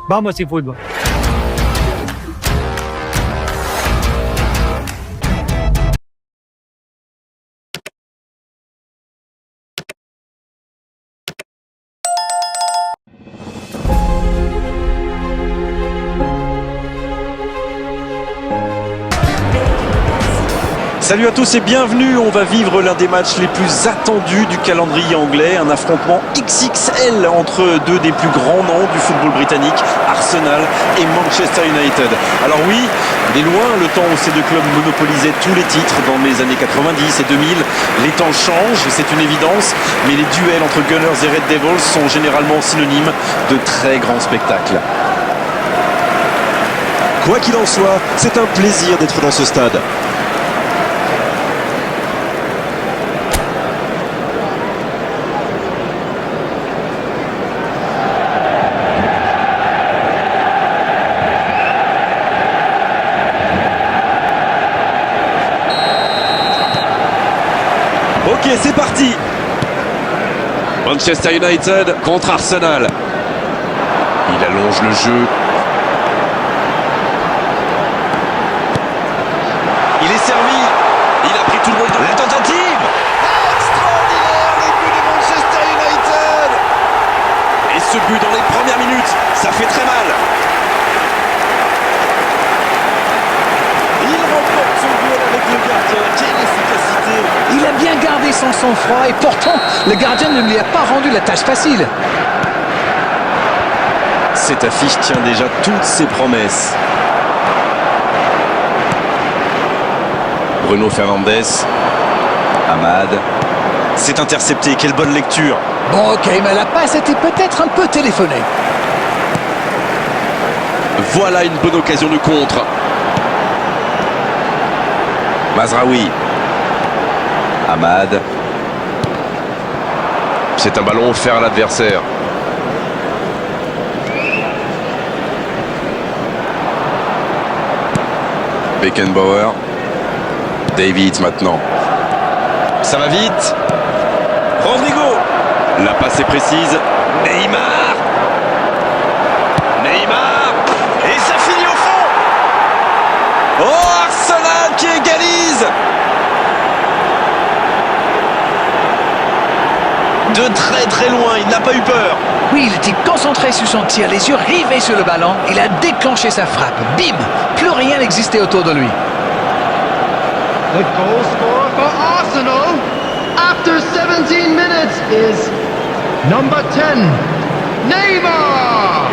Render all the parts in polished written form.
Vamos y fútbol. Salut à tous et bienvenue, on va vivre l'un des matchs les plus attendus du calendrier anglais, un affrontement XXL entre deux des plus grands noms du football britannique, Arsenal et Manchester United. Alors oui, il est loin le temps où ces deux clubs monopolisaient tous les titres dans les années 90 et 2000. Les temps changent, c'est une évidence, mais les duels entre Gunners et Red Devils sont généralement synonymes de très grands spectacles. Quoi qu'il en soit, c'est un plaisir d'être dans ce stade. Ok, c'est parti. Manchester United contre Arsenal. Il allonge le jeu. Il est servi. Il a pris tout le monde dans la tentative. Extraordinaire le but de Manchester United. Et ce but dans les premières minutes, ça fait très mal. Il remporte son duel avec le gardien. Quelle efficacité. Il a bien gardé son sang-froid et pourtant, le gardien ne lui a pas rendu la tâche facile. Cette affiche tient déjà toutes ses promesses. Bruno Fernandes. Amad. C'est intercepté, quelle bonne lecture. Bon, ok, mais la passe était peut-être un peu téléphonée. Voilà une bonne occasion de contre. Mazraoui. Amad. C'est un ballon offert à l'adversaire. Beckenbauer. David maintenant. Ça va vite. Rodrigo. La passe est précise. Neymar. Neymar. Et ça finit au fond. Oh, Arsenal qui égalise. De très très loin, il n'a pas eu peur. Oui, il était concentré sur son tir, les yeux rivés sur le ballon. Il a déclenché sa frappe. Bim! Plus rien n'existait autour de lui. The goal scorer for Arsenal after 17 minutes is number 10, Neymar!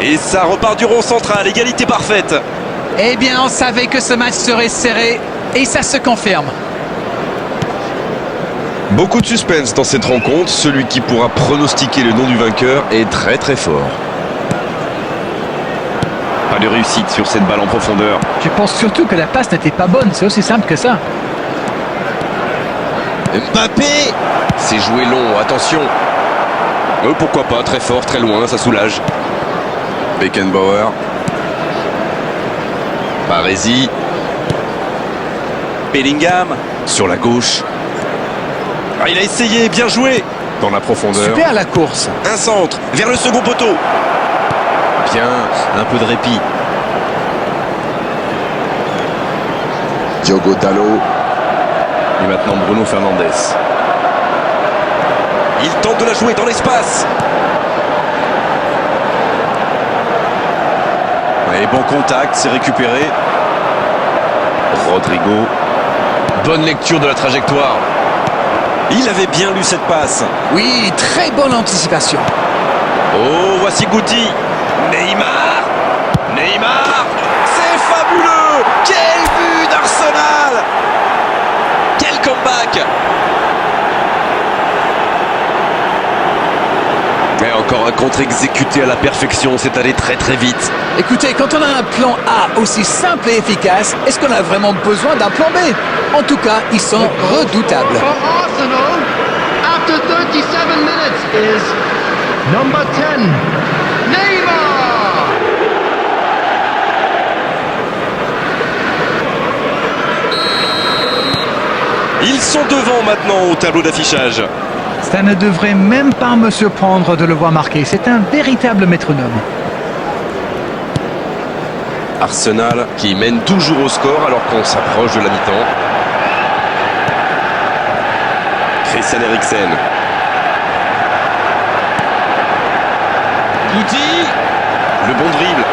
Et ça repart du rond central, égalité parfaite. Eh bien, on savait que ce match serait serré et ça se confirme. Beaucoup de suspense dans cette rencontre. Celui qui pourra pronostiquer le nom du vainqueur est très très fort. Pas de réussite sur cette balle en profondeur. Je pense surtout que la passe n'était pas bonne, c'est aussi simple que ça. Mbappé. C'est joué long, attention. Pourquoi pas, très fort, très loin, ça soulage. Beckenbauer. Paresi. Bellingham. Sur la gauche. Ah, il a essayé, bien joué. Dans la profondeur. Super la course. Un centre, vers le second poteau. Bien, un peu de répit. Diogo Dalot. Et maintenant Bruno Fernandes. Il tente de la jouer dans l'espace. Et bon contact, c'est récupéré. Rodrigo. Bonne lecture de la trajectoire. Il avait bien lu cette passe. Oui, très bonne anticipation. Oh, voici Guti. Neymar. Neymar. C'est fabuleux. Quel but d'Arsenal. Quel comeback. Et encore un contre exécuté à la perfection. C'est allé très très vite. Écoutez, quand on a un plan A aussi simple et efficace, est-ce qu'on a vraiment besoin d'un plan B? En tout cas, ils sont redoutables. For Arsenal after 37 minutes is number 10, Neymar! Ils sont devant maintenant au tableau d'affichage. Ça ne devrait même pas me surprendre de le voir marquer. C'est un véritable métronome. Arsenal qui mène toujours au score alors qu'on s'approche de la mi-temps. Christian Eriksen. Guti. Le bon dribble.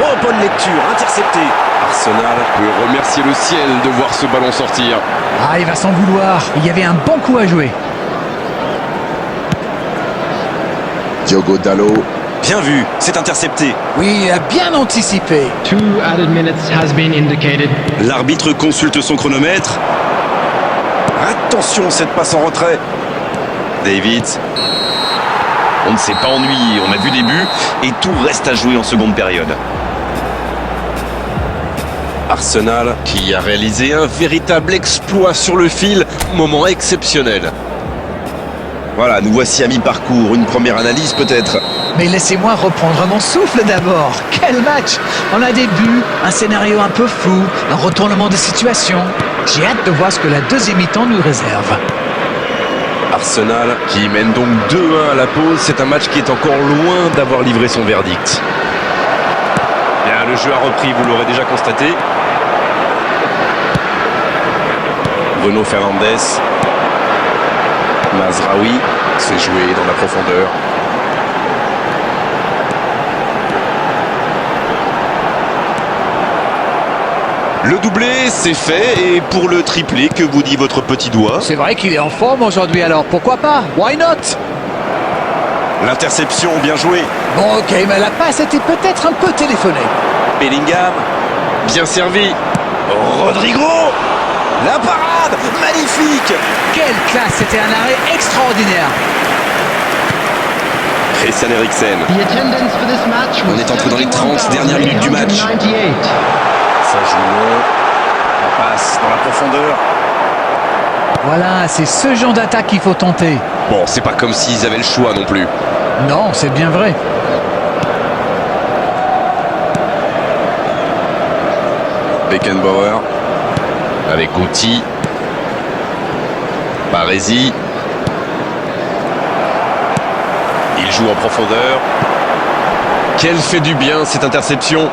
Oh, bonne lecture, intercepté. Arsenal peut remercier le ciel de voir ce ballon sortir. Ah, il va s'en vouloir. Il y avait un bon coup à jouer. Diogo Dalot. Bien vu, c'est intercepté. Oui, il a bien anticipé. 2 added minutes has been indicated. L'arbitre consulte son chronomètre. Attention, cette passe en retrait. David. On ne s'est pas ennuyé, on a vu des buts et tout reste à jouer en seconde période. Arsenal qui a réalisé un véritable exploit sur le fil. Moment exceptionnel. Voilà, nous voici à mi-parcours. Une première analyse peut-être. Mais laissez-moi reprendre mon souffle d'abord. Quel match! On a des buts, un scénario un peu flou, un retournement de situation. J'ai hâte de voir ce que la deuxième mi-temps nous réserve. Arsenal qui mène donc 2-1 à la pause. C'est un match qui est encore loin d'avoir livré son verdict. Bien, le jeu a repris, vous l'aurez déjà constaté. Bruno Fernandes. Mazraoui s'est joué dans la profondeur. Le doublé, c'est fait. Et pour le triplé, que vous dit votre petit doigt? C'est vrai qu'il est en forme aujourd'hui, alors pourquoi pas? Why not? L'interception, bien joué. Bon, ok, mais la passe était peut-être un peu téléphonée. Bellingham. Bien servi. Rodrigo. La parade, magnifique. Quelle classe, c'était un arrêt extraordinaire. Christian Eriksen. The attendance for this match was On est entré dans les 30 dernières minutes du match. 71,98. Ça joue long. La passe dans la profondeur. Voilà, c'est ce genre d'attaque qu'il faut tenter. Bon, c'est pas comme s'ils avaient le choix non plus. Non, c'est bien vrai. Beckenbauer avec Guti. Baresi. Il joue en profondeur. Quelle fait du bien cette interception.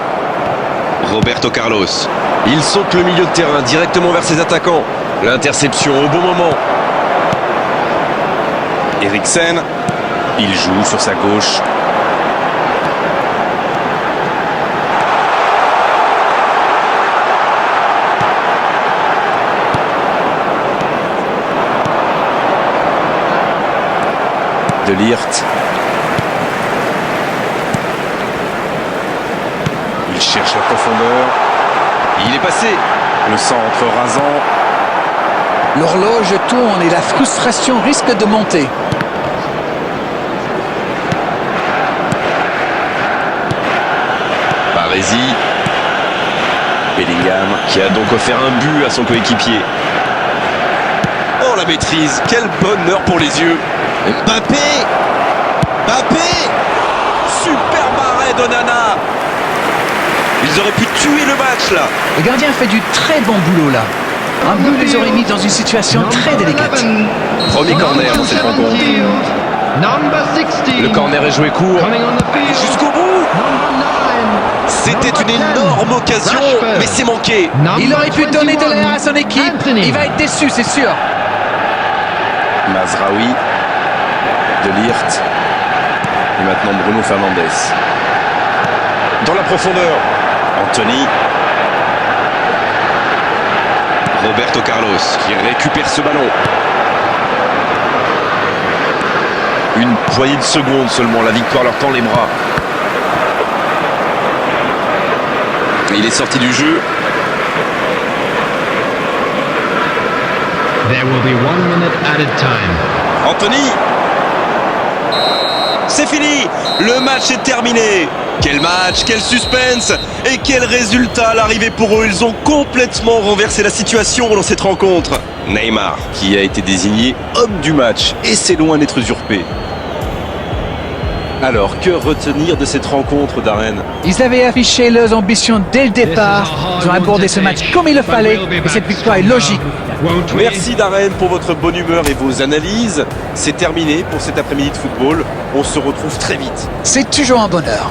Roberto Carlos. Il saute le milieu de terrain directement vers ses attaquants. L'interception au bon moment. Eriksen. Il joue sur sa gauche. De Ligt. Il cherche la profondeur. Il est passé. Le centre rasant. L'horloge tourne et la frustration risque de monter. Baresi. Bellingham. Qui a donc offert un but à son coéquipier. Oh la maîtrise, quel bonheur pour les yeux. Mbappé. Superbe arrêt d'Onana. Ils auraient pu tuer le match là. Le gardien fait du très bon boulot là. Un but les aurait mis dans une situation très délicate. Premier corner dans cette rencontre. Number 16. Le corner est joué court. Coming on the field. Jusqu'au bout. Number 9. C'était une énorme occasion, mais c'est manqué. Il aurait pu donner de l'air à son équipe. Anthony. Il va être déçu, c'est sûr. Mazraoui. De Ligt. Et maintenant Bruno Fernandes. Dans la profondeur. Anthony. Roberto Carlos qui récupère ce ballon. Une poignée de secondes seulement, la victoire leur tend les bras. Il est sorti du jeu. There will be 1 minute added time. Anthony. C'est fini. Le match est terminé. Quel match, quel suspense et quel résultat à l'arrivée pour eux. Ils ont complètement renversé la situation dans cette rencontre. Neymar qui a été désigné homme du match et c'est loin d'être usurpé. Alors, que retenir de cette rencontre, Darren? Ils avaient affiché leurs ambitions dès le départ. Ils ont abordé ce match comme il le fallait et cette victoire est logique. Merci Darren pour votre bonne humeur et vos analyses. C'est terminé pour cet après-midi de football. On se retrouve très vite. C'est toujours un bonheur.